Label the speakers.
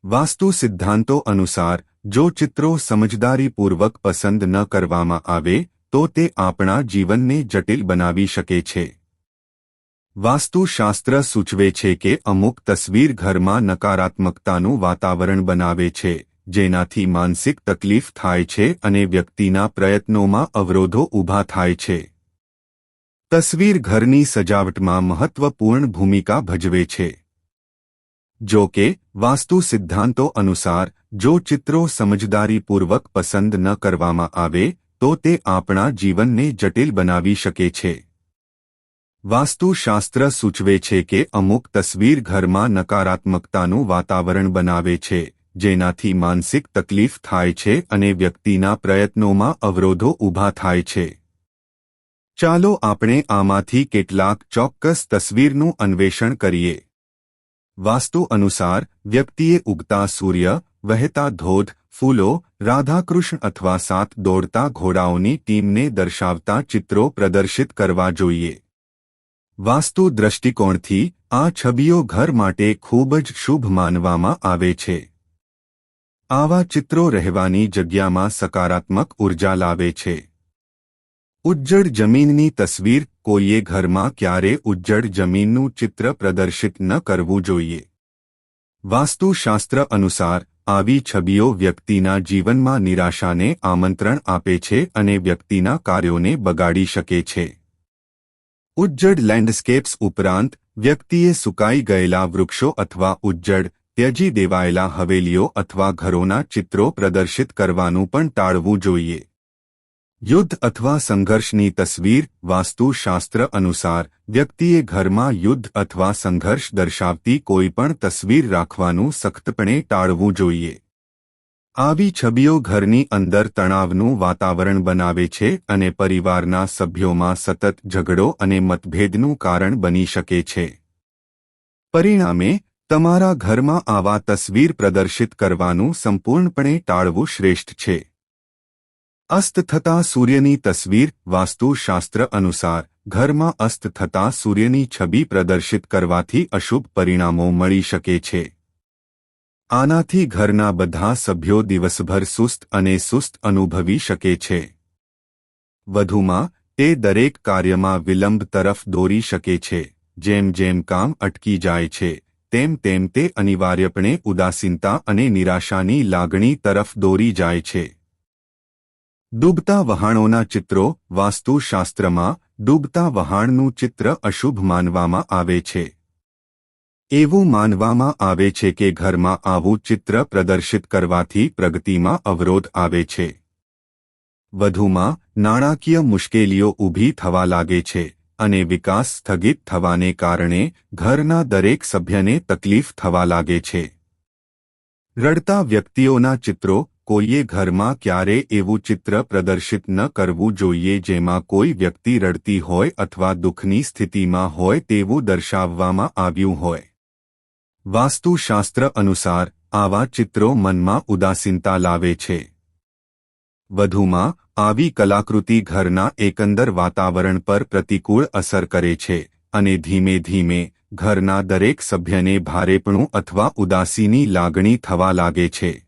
Speaker 1: વાસ્તુ સિદ્ધાંતો અનુસાર જો ચિત્રો સમજદારીપૂર્વક પસંદ ન કરવામાં આવે તો તે આપણા જીવનને જટિલ બનાવી શકે છે. વાસ્તુશાસ્ત્ર સૂચવે છે કે અમુક તસવીર ઘરમાં નકારાત્મકતાનું વાતાવરણ બનાવે છે, જેનાથી માનસિક તકલીફ થાય છે અને વ્યક્તિના પ્રયત્નોમાં અવરોધો ઊભા થાય છે. તસવીર ઘરની સજાવટમાં મહત્વપૂર્ણ ભૂમિકા ભજવે છે. જો કે વાસ્તુ સિદ્ધાંતો અનુસાર જો ચિત્રો સમજદારીપૂર્વક પસંદ ન કરવામાં આવે તો તે આપણા જીવનને જટિલ બનાવી શકે છે. વાસ્તુશાસ્ત્ર સૂચવે છે કે અમુક તસવીર ઘરમાં નકારાત્મકતાનું વાતાવરણ બનાવે છે, જેનાથી માનસિક તકલીફ થાય છે અને વ્યક્તિના પ્રયત્નોમાં અવરોધો ઊભા થાય છે. ચાલો આપણે આમાંથી કેટલાક ચોક્કસ તસવીરનું અન્વેષણ કરીએ. વાસ્તુ અનુસાર વ્યક્તિએ ઉગતા સૂર્ય, વહેતા ધોધ, ફૂલો, રાધાકૃષ્ણ અથવા 7 દોડતા ઘોડાઓની ટીમને દર્શાવતા ચિત્રો પ્રદર્શિત કરવા જોઈએ. વાસ્તુ દૃષ્ટિકોણથી આ છબીઓ ઘર માટે ખૂબ જ શુભ માનવામાં આવે છે. આવા ચિત્રો રહેવાની જગ્યામાં સકારાત્મક ઉર્જા લાવે છે. ઉજ્જડ જમીનની તસવીર કોઈએ ઘરમાં ક્યારે ઉજ્જડ જમીનનું ચિત્ર પ્રદર્શિત ન કરવું જોઈએ. વાસ્તુશાસ્ત્ર અનુસાર આવી છબીઓ વ્યક્તિના જીવનમાં નિરાશાને આમંત્રણ આપે છે અને વ્યક્તિના કાર્યોને બગાડી શકે છે. ઉજ્જડ લેન્ડસ્કેપ્સ ઉપરાંત વ્યક્તિએ સુકાઈ ગયેલા વૃક્ષો અથવા ઉજ્જડ, ત્યજી દેવાયેલા હવેલીઓ અથવા ઘરોના ચિત્રો પ્રદર્શિત કરવાનું પણ ટાળવું જોઈએ. યુદ્ધ અથવા સંઘર્ષની તસવીર વાસ્તુશાસ્ત્ર અનુસાર વ્યક્તિએ ઘરમાં યુદ્ધ અથવા સંઘર્ષ દર્શાવતી કોઈપણ તસવીર રાખવાનું સખ્તપણે ટાળવું જોઈએ. આવી છબીઓ ઘરની અંદર તણાવનું વાતાવરણ બનાવે છે અને પરિવારના સભ્યોમાં સતત ઝઘડો અને મતભેદનું કારણ બની શકે છે. પરિણામે તમારા ઘરમાં આવા તસવીર પ્રદર્શિત કરવાનું સંપૂર્ણપણે ટાળવું શ્રેષ્ઠ છે. અસ્ત થતા સૂર્યની તસવીર વાસ્તુશાસ્ત્ર અનુસાર ઘરમાં અસ્ત થતા સૂર્યની છબી પ્રદર્શિત કરવાથી અશુભ પરિણામો મળી શકે છે. આનાથી ઘરના બધા સભ્યો દિવસભર સુસ્ત અને સુસ્ત અનુભવી શકે છે. વધુમાં તે દરેક કાર્યમાં વિલંબ તરફ દોરી શકે છે. જેમ જેમ કામ અટકી જાય છે તેમ તેમ તે અનિવાર્યપણે ઉદાસીનતા અને નિરાશાની લાગણી તરફ દોરી જાય છે. ડૂબતા વહાણોના ચિત્રો વાસ્તુશાસ્ત્રમાં ડૂબતા વહાણનું ચિત્ર અશુભ માનવામાં આવે છે. એવું માનવામાં આવે છે કે ઘરમાં આવું ચિત્ર પ્રદર્શિત કરવાથી પ્રગતિમાં અવરોધ આવે છે. વધુમાં નાણાકીય મુશ્કેલીઓ ઊભી થવા લાગે છે અને વિકાસ સ્થગિત થવાને કારણે ઘરના દરેક સભ્યને તકલીફ થવા લાગે છે. રડતા વ્યક્તિઓના ચિત્રો કોઈએ ઘરમાં ક્યારે એવું ચિત્ર પ્રદર્શિત ન કરવું જોઈએ જેમાં કોઈ વ્યક્તિ રડતી હોય અથવા દુઃખની સ્થિતિમાં હોય તેવું દર્શાવવામાં આવ્યું હોય. વાસ્તુશાસ્ત્ર અનુસાર આવા ચિત્રો મનમાં ઉદાસીનતા લાવે છે. વધુમાં આવી કલાકૃતિ ઘરના એકંદર વાતાવરણ પર પ્રતિકૂળ અસર કરે છે અને ધીમે ધીમે ઘરના દરેક સભ્યને ભારેપણું અથવા ઉદાસીની લાગણી થવા લાગે છે.